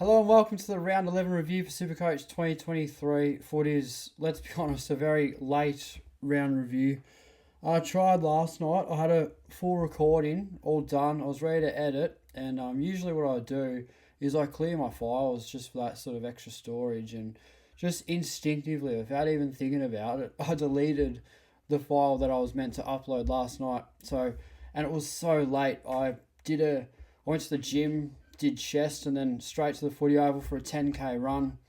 Hello and welcome to the Round 11 review for SuperCoach 2023 footies. Let's be honest, a very late round review. I tried last night. I had a full recording all done. I was ready to edit, and usually what I do is I clear my files just for that sort of extra storage, and just instinctively, without even thinking about it, I deleted the file that I was meant to upload last night. And it was so late. I went to the gym, did chest, and then straight to the footy oval for a 10k run,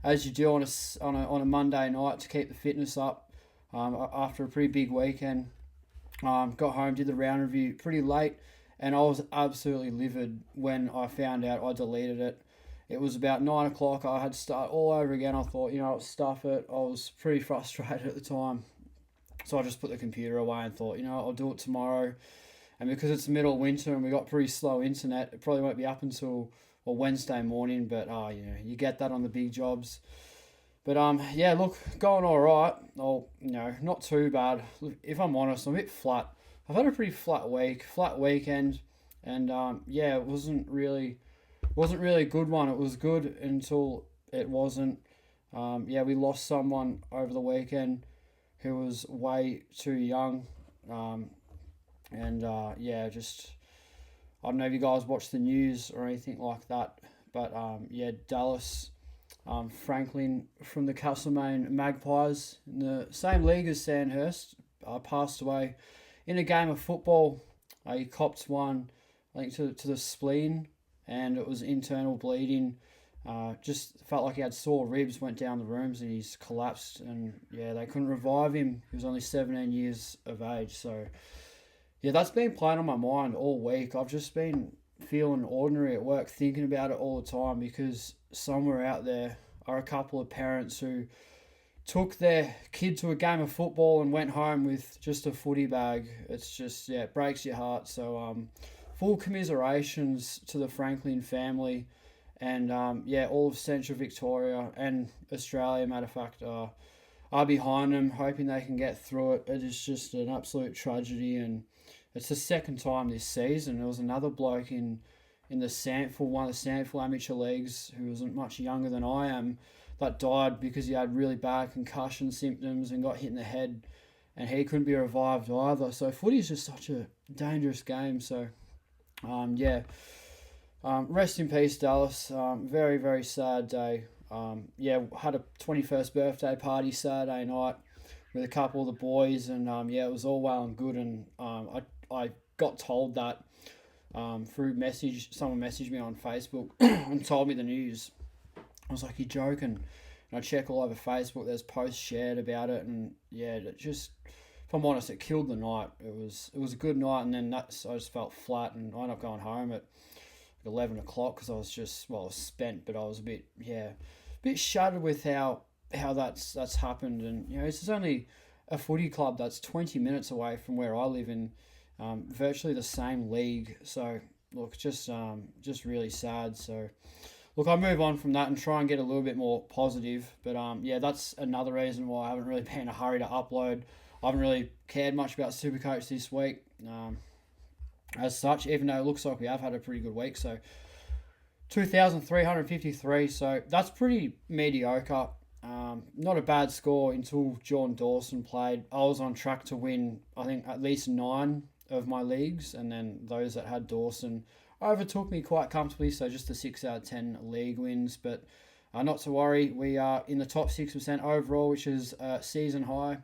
as you do on a Monday night to keep the fitness up. After a pretty big weekend, got home, did the round review pretty late, and I was absolutely livid when I found out I deleted it. It was about 9 o'clock. I had to start all over again. I thought, stuff it. I was pretty frustrated at the time, so I just put the computer away and thought, I'll do it tomorrow. And because it's the middle of winter and we got pretty slow internet, it probably won't be up until Wednesday morning. But you get that on the big jobs. But look, going all right. Not too bad. If I'm honest, I'm a bit flat. I've had a pretty flat weekend, and it wasn't really a good one. It was good until it wasn't. We lost someone over the weekend who was way too young. Just I don't know if you guys watch the news or anything like that, but Dallas Franklin from the Castlemaine Magpies in the same league as Sandhurst passed away in a game of football. He copped one, I think, to the spleen, and it was internal bleeding. Just felt like he had sore ribs, went down the rooms, and he's collapsed. And they couldn't revive him. He was only 17 years of age, so. Yeah, that's been playing on my mind all week. I've just been feeling ordinary at work, thinking about it all the time, because somewhere out there are a couple of parents who took their kid to a game of football and went home with just a footy bag. It's just, it breaks your heart. So, full commiserations to the Franklin family, and all of Central Victoria and Australia, matter of fact, are behind them, hoping they can get through it. It is just an absolute tragedy, and it's the second time this season. There was another bloke in one of the Sandful amateur leagues, who wasn't much younger than I am, that died because he had really bad concussion symptoms and got hit in the head, and he couldn't be revived either. So footy is just such a dangerous game. So, rest in peace, Dallas. Very, very sad day. Had a 21st birthday party Saturday night with a couple of the boys, and it was all well and good, and I got told that through message. Someone messaged me on Facebook and told me the news. I was like, "You're joking?" And I check all over Facebook. There's posts shared about it, and it just, if I'm honest, it killed the night. It was a good night, and then I just felt flat, and I ended up going home at 11 o'clock because I was spent, but I was a bit shattered with how that's happened. And this is only a footy club that's 20 minutes away from where I live in, virtually the same league. So look, just really sad. So look, I'll move on from that and try and get a little bit more positive. But that's another reason why I haven't really been in a hurry to upload. I haven't really cared much about SuperCoach this week. As such, even though it looks like we have had a pretty good week. So 2,353, so that's pretty mediocre. Not a bad score until John Dawson played. I was on track to win, I think, at least 9 of my leagues, and then those that had Dawson overtook me quite comfortably, so just a 6 out of 10 league wins. But not to worry, we are in the top 6% overall, which is season high.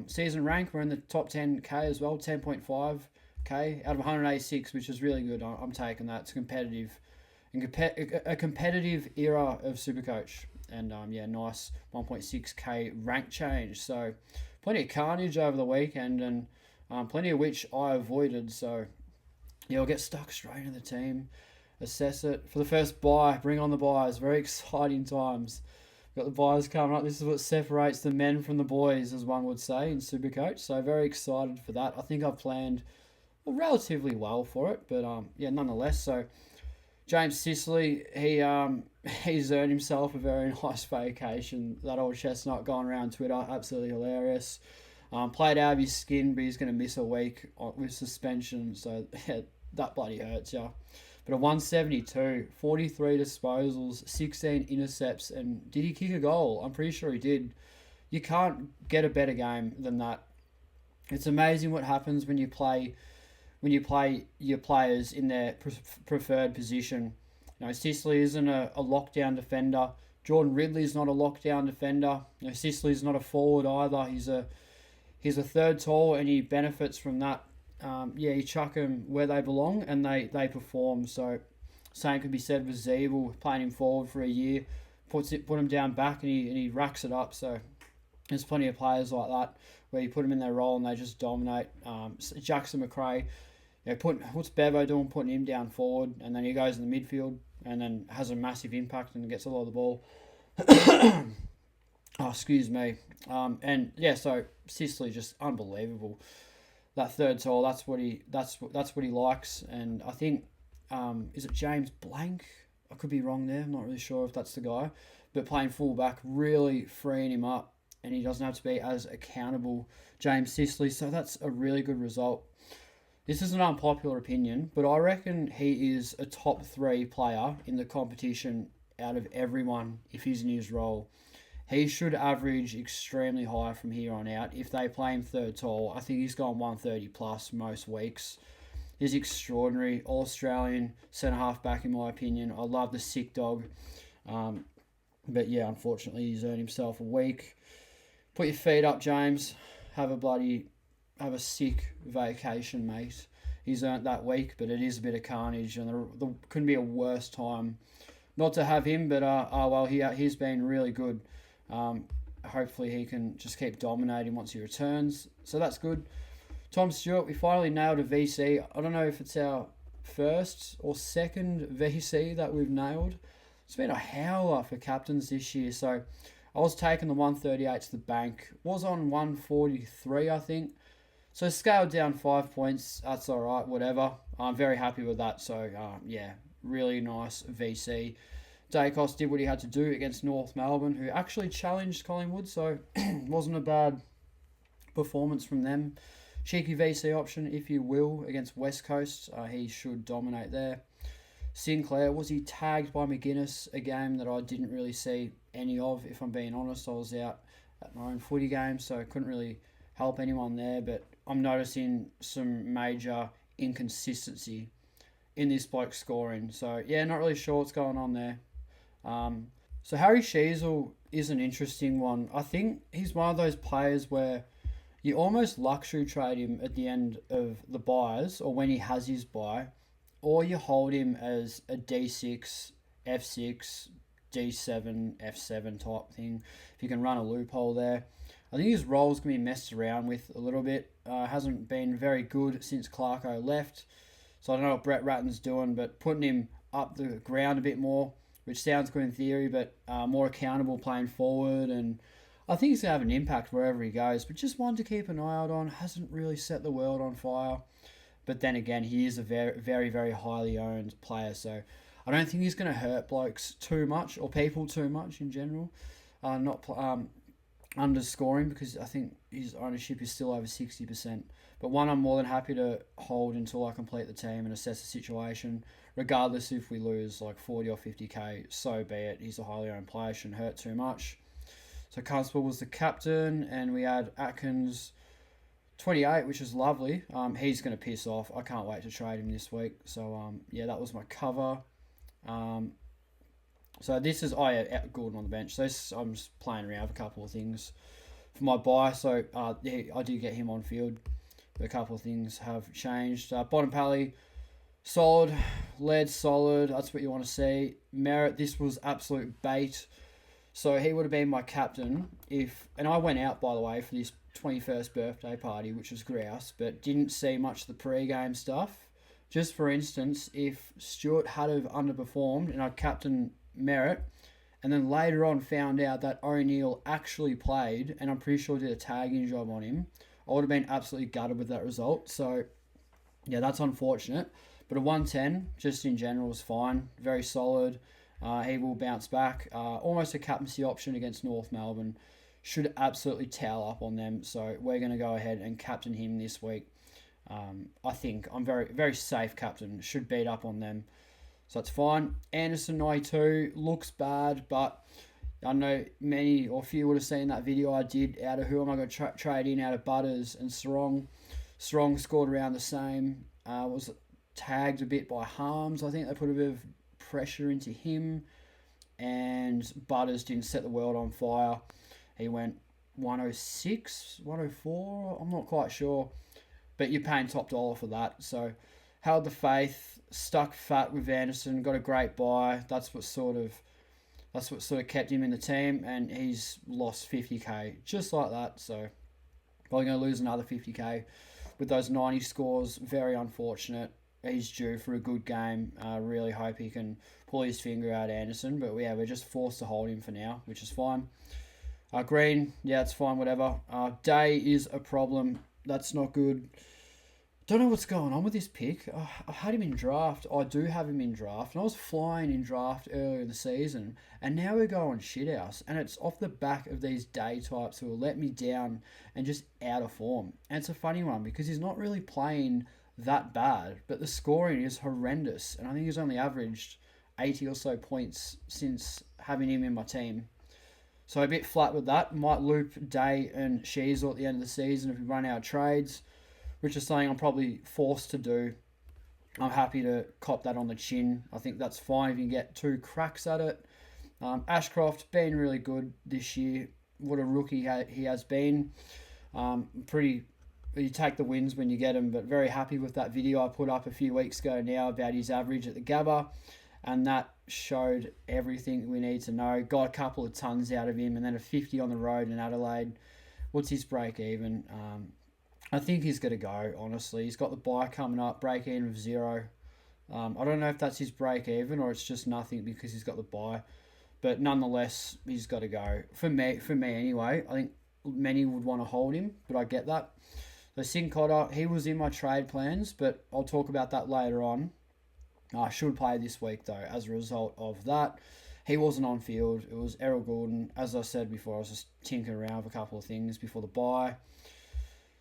Season rank, we're in the top 10k as well, 10.5k out of 186, which is really good. I'm taking that. It's competitive. A competitive era of SuperCoach, and nice 1.6k rank change. So plenty of carnage over the weekend, and plenty of which I avoided. So I'll get stuck straight into the team, assess it for the first buy. Bring on the buys. Very exciting times. Got the buys coming up. This is what separates the men from the boys, as one would say, in SuperCoach. So very excited for that. I think I've planned relatively well for it, but nonetheless. So James Sicily, he's earned himself a very nice vacation. That old chestnut going around Twitter, absolutely hilarious. Played out of his skin, but he's going to miss a week with suspension, so that bloody hurts, yeah. But a 172, 43 disposals, 16 intercepts, and did he kick a goal? I'm pretty sure he did. You can't get a better game than that. It's amazing what happens when you play your players in their preferred position. Sicily isn't a lockdown defender. Jordan Ridley's not a lockdown defender. Sicily's not a forward either. He's a third tall, and he benefits from that. You chuck them where they belong, and they perform. So, same could be said with Zeeble, playing him forward for a year, put him down back, and he racks it up. So, there's plenty of players like that where you put them in their role and they just dominate. Jackson McRae, what's Bevo doing? Putting him down forward, and then he goes in the midfield and then has a massive impact and gets a lot of the ball. Oh, excuse me. So Sicily just unbelievable. That third tall, that's what he likes, and I think is it James Blank? I could be wrong there. I'm not really sure if that's the guy, but playing fullback, really freeing him up, and he doesn't have to be as accountable, James Sicily. So that's a really good result. This is an unpopular opinion, but I reckon he is a top 3 player in the competition out of everyone if he's in his role. He should average extremely high from here on out. If they play him third tall, I think he's gone 130 plus most weeks. He's extraordinary. All-Australian centre-half back, in my opinion. I love the sick dog. But yeah, unfortunately, he's earned himself a week. Put your feet up, James. Have a sick vacation, mate. He's earned that week, but it is a bit of carnage, and there couldn't be a worse time not to have him. But he's been really good. Hopefully he can just keep dominating once he returns. So that's good. Tom Stewart, we finally nailed a VC. I don't know if it's our first or second VC that we've nailed. It's been a howler for captains this year. So I was taking the 138 to the bank. Was on 143, I think. So scaled down 5 points. That's all right, whatever. I'm very happy with that. So, really nice VC. Dacos did what he had to do against North Melbourne, who actually challenged Collingwood, so wasn't a bad performance from them. Cheeky VC option, if you will, against West Coast. He should dominate there. Sinclair, was he tagged by McGuinness, a game that I didn't really see any of, if I'm being honest. I was out at my own footy game, so I couldn't really help anyone there, but I'm noticing some major inconsistency in this bloke scoring. So, not really sure what's going on there. So Harry Sheezel is an interesting one. I think he's one of those players where you almost luxury trade him at the end of the buys, or when he has his buy, or you hold him as a D6, F6, D7, F7 type thing, if you can run a loophole there. I think his role's going to be messed around with a little bit. Hasn't been very good since Clarko left. So I don't know what Brett Ratton's doing, but putting him up the ground a bit more, which sounds good in theory, but more accountable playing forward. And I think he's going to have an impact wherever he goes. But just one to keep an eye out on. Hasn't really set the world on fire. But then again, he is a very, very, very highly owned player. So I don't think he's going to hurt blokes too much, or people too much in general. Not underscoring, because I think his ownership is still over 60%. But one I'm more than happy to hold until I complete the team and assess the situation. Regardless if we lose like 40 or 50k, so be it. He's a highly owned player, shouldn't hurt too much. So Constable was the captain, and we had Atkins 28, which is lovely. He's going to piss off. I can't wait to trade him this week. So that was my cover. So this is Gordon on the bench. So I'm just playing around with a couple of things for my buy. So I did get him on field. But a couple of things have changed. Bottom Pally, solid. Led solid. That's what you want to see. Merritt, this was absolute bait. So he would have been my captain and I went out, by the way, for this 21st birthday party, which was grouse, but didn't see much of the pre-game stuff. Just for instance, if Stewart had have underperformed and I'd captain Merritt, and then later on found out that O'Neill actually played, and I'm pretty sure did a tagging job on him, I would have been absolutely gutted with that result. So, that's unfortunate. But a 110, just in general, was fine. Very solid. He will bounce back. Almost a captaincy option against North Melbourne. Should absolutely towel up on them. So we're going to go ahead and captain him this week. I think I'm very, very safe captain. Should beat up on them. So that's fine. Anderson 92 looks bad, but I know many or few would have seen that video I did out of who am I going to trade in out of Butters and Sarong. Sarong scored around the same. Was tagged a bit by Harms. I think they put a bit of pressure into him. And Butters didn't set the world on fire. He went 106, 104. I'm not quite sure. But you're paying top dollar for that. So held the faith, stuck fat with Anderson, got a great buy. That's what sort of kept him in the team, and he's lost 50k just like that. So probably going to lose another 50k with those 90 scores. Very unfortunate. He's due for a good game. Really hope he can pull his finger out, Anderson. But yeah, we're just forced to hold him for now, which is fine. Green, yeah, it's fine, whatever. Day is a problem. That's not good. Don't know what's going on with this pick. I've had him in draft. I do have him in draft. And I was flying in draft earlier in the season. And now we're going shithouse. And it's off the back of these day types who will let me down and just out of form. And it's a funny one because he's not really playing that bad. But the scoring is horrendous. And I think he's only averaged 80 or so points since having him in my team. So a bit flat with that. Might loop Day and Sheasel at the end of the season if we run our trades, which is something I'm probably forced to do. I'm happy to cop that on the chin. I think that's fine if you can get 2 cracks at it. Ashcroft been really good this year. What a rookie he has been. You take the wins when you get them, but very happy with that video I put up a few weeks ago now about his average at the Gabba, and that showed everything we need to know. Got a couple of tons out of him, and then a 50 on the road in Adelaide. What's his break even? I think he's going to go, honestly. He's got the buy coming up, break even of 0. I don't know if that's his break even or it's just nothing because he's got the buy. But nonetheless, he's got to go. For me anyway, I think many would want to hold him, but I get that. So Sin Cotter, he was in my trade plans, but I'll talk about that later on. I should play this week, though, as a result of that. He wasn't on field. It was Errol Gordon. As I said before, I was just tinkering around with a couple of things before the buy.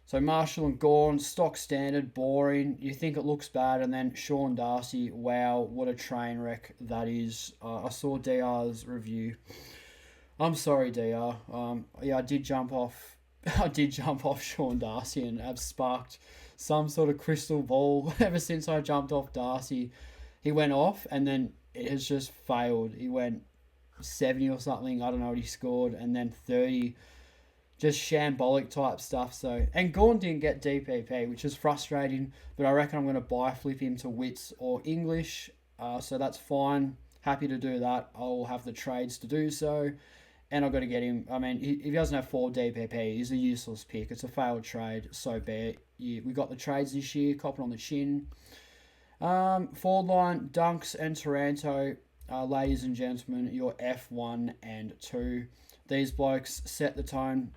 So Marshall and Gawn, stock standard, boring. You think it looks bad, and then Sean Darcy, wow, what a train wreck that is. I saw DR's review. I'm sorry, DR. I did jump off. I did jump off Sean Darcy and have sparked some sort of crystal ball ever since I jumped off Darcy. He went off, and then it has just failed. He went 70 or something. I don't know what he scored, and then 30. Just shambolic type stuff. So, and Gawn didn't get DPP, which is frustrating, but I reckon I'm going to buy flip him to Wits or English. So that's fine. Happy to do that. I'll have the trades to do so. And I've got to get him. I mean, if he doesn't have 4 DPP, he's a useless pick. It's a failed trade. So be it. We got the trades this year. Cop it on the chin. Forward line, Dunks and Taranto. Ladies and gentlemen, your F1 and 2. These blokes set the tone.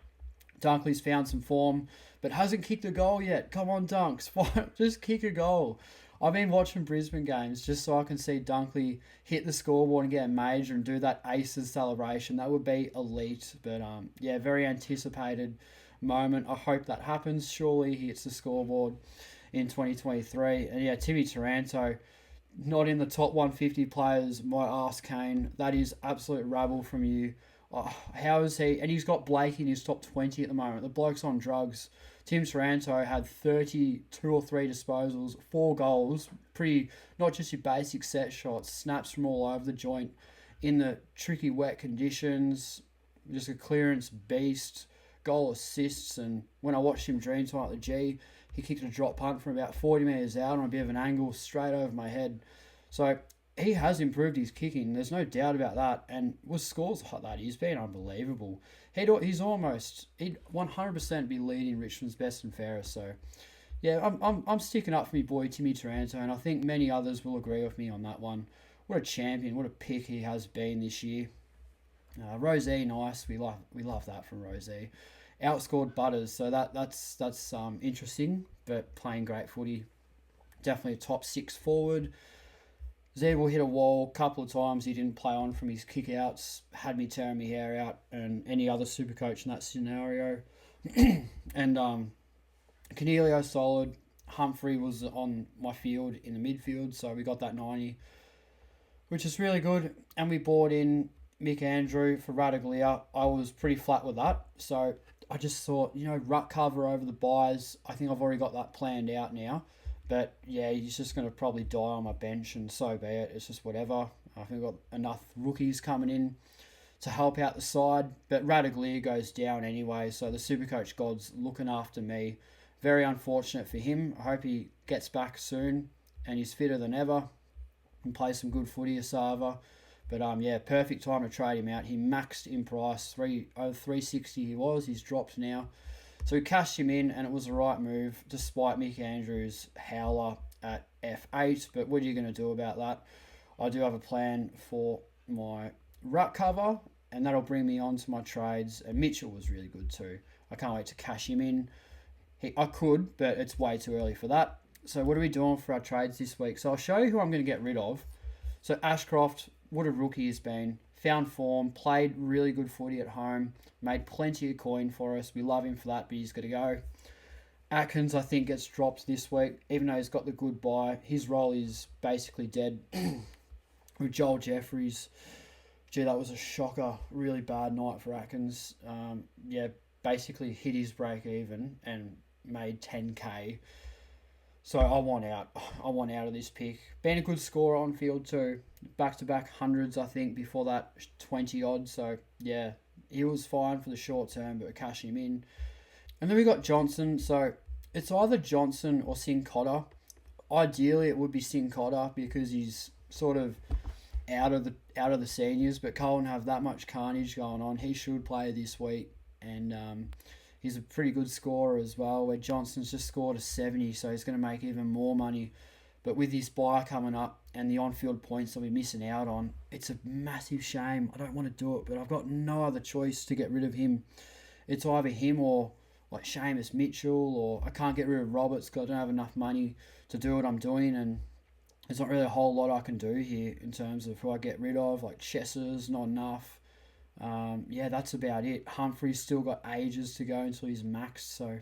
Dunkley's found some form, but hasn't kicked a goal yet. Come on, Dunks. Just kick a goal. I've been watching Brisbane games just so I can see Dunkley hit the scoreboard and get a major and do that Aces celebration. That would be elite. But, very anticipated moment. I hope that happens. Surely he hits the scoreboard in 2023. And, Timmy Taranto, not in the top 150 players. My ass Kane. That is absolute rabble from you. Oh, how is he? And he's got Blake in his top 20 at the moment. The bloke's on drugs. Tim Taranto had 32 or 3 disposals, 4 goals. Pretty, not just your basic set shots, snaps from all over the joint in the tricky wet conditions. Just a clearance beast, goal assists. And when I watched him dream time at the G, he kicked a drop punt from about 40 metres out on a bit of an angle straight over my head. So he has improved his kicking. There's no doubt about that. And with scores like that, he's been unbelievable. He'd 100% be leading Richmond's best and fairest. So, yeah, I'm sticking up for me boy Timmy Taranto, and I think many others will agree with me on that one. What a champion! What a pick he has been this year. Rosé, nice. We love that from Rosé. Outscored Butters, so that's interesting. But playing great footy. Definitely a top 6 forward. Zeb will hit a wall a couple of times. He didn't play on from his kick-outs. Had me tearing my hair out. And any other Supercoach in that scenario. And Cornelio solid. Humphrey was on my field in the midfield. So we got that 90. which is really good. And we bought in Mick Andrew for Radaglia. I was pretty flat with that. So I just thought, ruck cover over the buys. I think I've already got that planned out now. But yeah, he's just going to probably die on my bench, and so be it. It's just whatever. I think I've got enough rookies coming in to help out the side. But Radaglia goes down anyway, so the Supercoach god's looking after me. Very unfortunate for him. I hope he gets back soon and he's fitter than ever and plays some good footy, Asava. But perfect time to trade him out. He maxed in price, over 360 he was. He's dropped now. So we cashed him in, and it was the right move, despite Mick Andrews' howler at F8. But what are you going to do about that? I do have a plan for my ruck cover, and that'll bring me on to my trades. And Mitchell was really good too. I can't wait to cash him in. I could, but it's way too early for that. So what are we doing for our trades this week? So I'll show you who I'm going to get rid of. So Ashcroft, what a rookie he's been. Found form, played really good footy at home, made plenty of coin for us. We love him for that, but he's got to go. Atkins, I think, gets dropped this week, even though he's got the good buy. His role is basically dead. With Joel Jeffries, gee, that was a shocker. Really bad night for Atkins. Basically hit his break even and made 10k. So I want out. I want out of this pick. Been a good scorer on field too. Back-to-back hundreds, I think, before that 20-odd. So, yeah, he was fine for the short term, but we're cashing him in. And then we got Johnson. So it's either Johnson or Sin-Cotter. Ideally, it would be Sin-Cotter because he's sort of out of the seniors, but Colin have that much carnage going on. He should play this week, and he's a pretty good scorer as well, where Johnson's just scored a 70, so he's going to make even more money. But with his buy coming up and the on-field points that we're missing out on, it's a massive shame. I don't want to do it, but I've got no other choice to get rid of him. It's either him or like Seamus Mitchell, or I can't get rid of Roberts because I don't have enough money to do what I'm doing, and there's not really a whole lot I can do here in terms of who I get rid of. Like Chesser's not enough. That's about it. Humphrey's still got ages to go until he's maxed. So,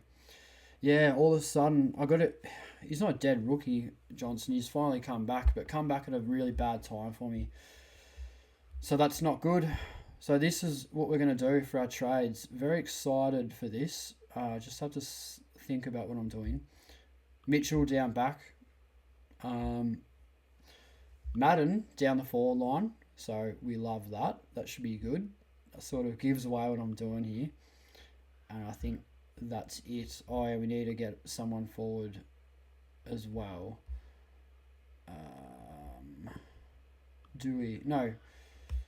yeah, all of a sudden, I got it. He's not a dead rookie, Johnson. He's finally come back, but come back at a really bad time for me. So that's not good. So this is what we're going to do for our trades. Very excited for this. Just have to think about what I'm doing. Mitchell down back. Madden down the forward line. So we love that. That should be good. That sort of gives away what I'm doing here. And I think that's it. Oh, yeah, we need to get someone forward as well. Do we? No.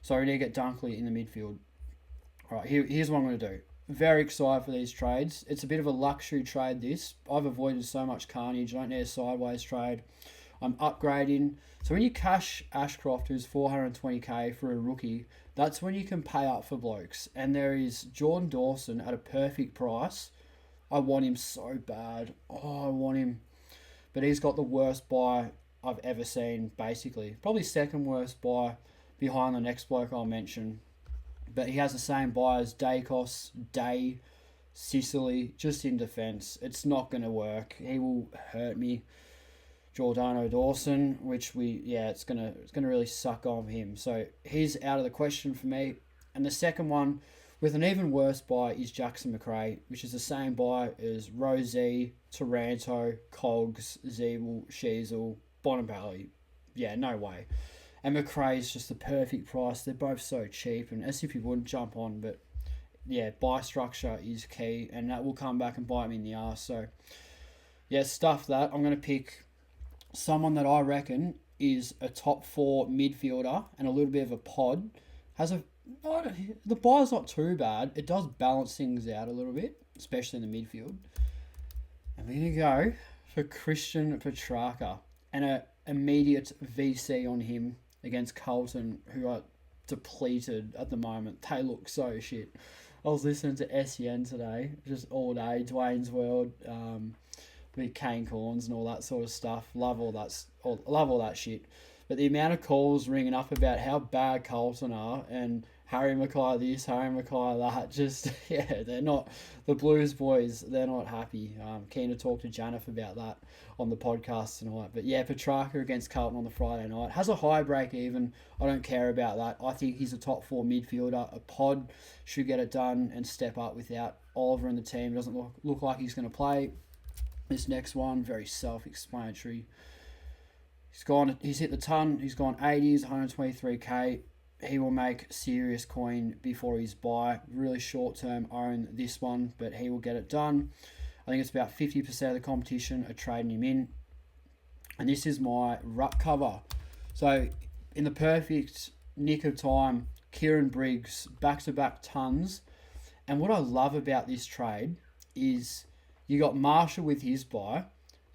Sorry, we need to get Dunkley in the midfield. All right, here's what I'm going to do. Very excited for these trades. It's a bit of a luxury trade, this. I've avoided so much carnage. I don't need a sideways trade. I'm upgrading. So when you cash Ashcroft, who's 420k for a rookie, that's when you can pay up for blokes. And there is Jordan Dawson at a perfect price. I want him so bad. Oh, I want him. But he's got the worst buy I've ever seen, basically. Probably second worst buy behind the next bloke I'll mention. But he has the same buy as Dacos, Day, Sicily, just in defence. It's not going to work. He will hurt me. Giordano Dawson, which it's gonna really suck on him. So he's out of the question for me. And the second one, with an even worse buy, is Jackson McRae, which is the same buy as Rosie, Taranto, Cogs, Zeeble, Sheasel, Bonampally. Yeah, no way. And McRae's just the perfect price. They're both so cheap, and as if you wouldn't jump on, but yeah, buy structure is key, and that will come back and bite me in the arse. So yeah, stuff that. I'm going to pick someone that I reckon is a top 4 midfielder and a little bit of a pod. The buy's not too bad. It does balance things out a little bit, especially in the midfield. I'm going to go for Christian Petrarca and an immediate VC on him against Carlton, who are depleted at the moment. They look so shit. I was listening to SEN today, just all day, Dwayne's World, with Kane Corns and all that sort of stuff. Love all that shit. But the amount of calls ringing up about how bad Carlton are and Harry Mackay this, Harry Mackay that. Just, yeah, they're not, the Blues boys, they're not happy. Keen to talk to Janif about that on the podcast tonight. But yeah, Petrarca against Carlton on the Friday night. Has a high break even. I don't care about that. I think he's a top 4 midfielder. A pod should get it done and step up without Oliver in the team. Doesn't look like he's going to play. This next one, very self-explanatory. He's hit the ton. He's gone 80s, 123k. He will make serious coin before his buy. Really short-term own this one, but he will get it done. I think it's about 50% of the competition are trading him in. And this is my ruck cover. So, in the perfect nick of time, Kieran Briggs, back-to-back tons. And what I love about this trade is you got Marshall with his buy,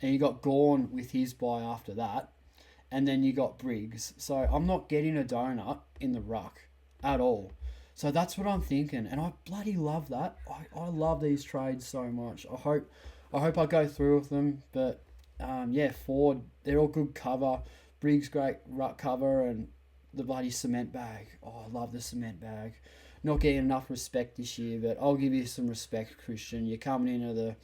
and you got Gawn with his buy after that. And then you got Briggs. So I'm not getting a donut in the ruck at all. So that's what I'm thinking. And I bloody love that. I love these trades so much. I hope I go through with them. But yeah, Ford, they're all good cover. Briggs, great ruck cover. And the bloody cement bag. Oh, I love the cement bag. Not getting enough respect this year. But I'll give you some respect, Christian. You're coming into the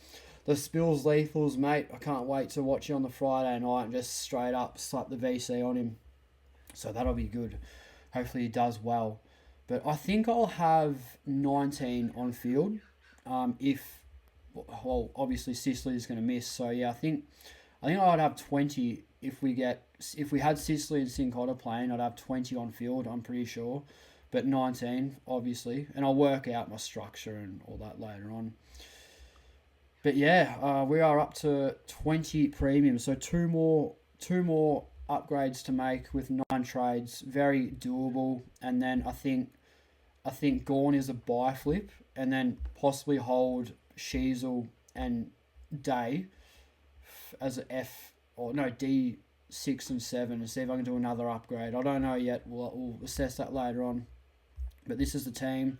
Spills Lethals, mate. I can't wait to watch you on the Friday night and just straight up slap the VC on him. So that'll be good. Hopefully he does well. But I think I'll have 19 on field. Obviously Sicily is going to miss. So yeah, I think I'd have 20 if we had Sicily and Sincotta playing. I'd have 20 on field. I'm pretty sure, but 19 obviously, and I'll work out my structure and all that later on. But yeah, we are up to 20 premiums, so two more upgrades to make with 9 trades, very doable. And then I think Gawn is a buy flip, and then possibly hold Sheasel and Day as a D6 and 7 and see if I can do another upgrade. I don't know yet. We'll assess that later on. But this is the team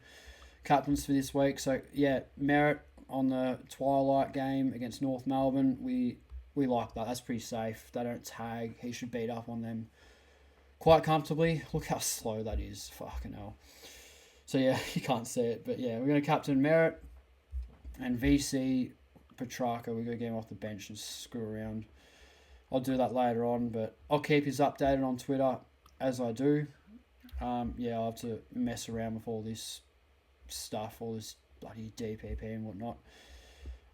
captains for this week. So yeah, Merritt on the Twilight game against North Melbourne, we like that. That's pretty safe. They don't tag. He should beat up on them quite comfortably. Look how slow that is. Fucking hell. So yeah, you can't see it. But yeah, we're going to captain Merritt and VC Petrarca. We're going to get him off the bench and screw around. I'll do that later on, but I'll keep his updated on Twitter as I do. Yeah, I'll have to mess around with all this stuff, all this bloody DPP and whatnot.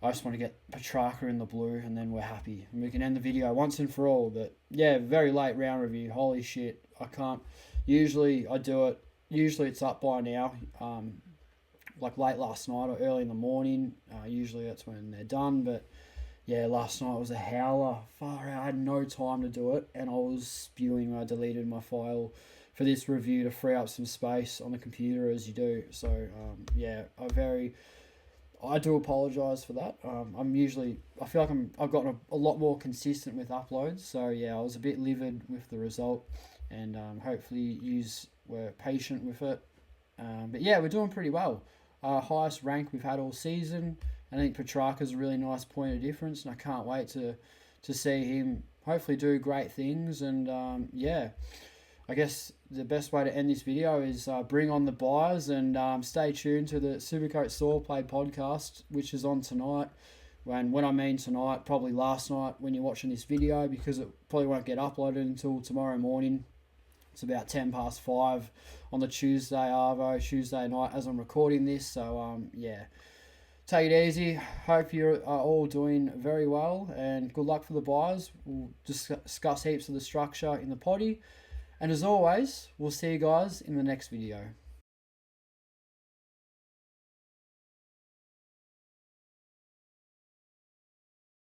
I just want to get Petrarca in the blue and then we're happy. And we can end the video once and for all. But yeah, very late round review. Holy shit. I can't. Usually I do it. Usually it's up by now. Like late last night or early in the morning. Usually that's when they're done. But yeah, last night was a howler. Far out. I had no time to do it. And I was spewing when I deleted my file for this review to free up some space on the computer as you do. So yeah, I do apologise for that. I feel like I've gotten a lot more consistent with uploads. So yeah, I was a bit livid with the result, and hopefully yous were patient with it. But yeah, we're doing pretty well. Highest rank we've had all season. I think Petrarca's a really nice point of difference, and I can't wait to see him hopefully do great things. And yeah, I guess the best way to end this video is bring on the buyers and stay tuned to the SuperCoach Saw Play podcast, which is on tonight. When I mean tonight, probably last night when you're watching this video, because it probably won't get uploaded until tomorrow morning. It's about 5:10 on the Tuesday night as I'm recording this. So yeah, take it easy. Hope you are all doing very well, and good luck for the buyers. We'll discuss heaps of the structure in the potty. And as always, we'll see you guys in the next video.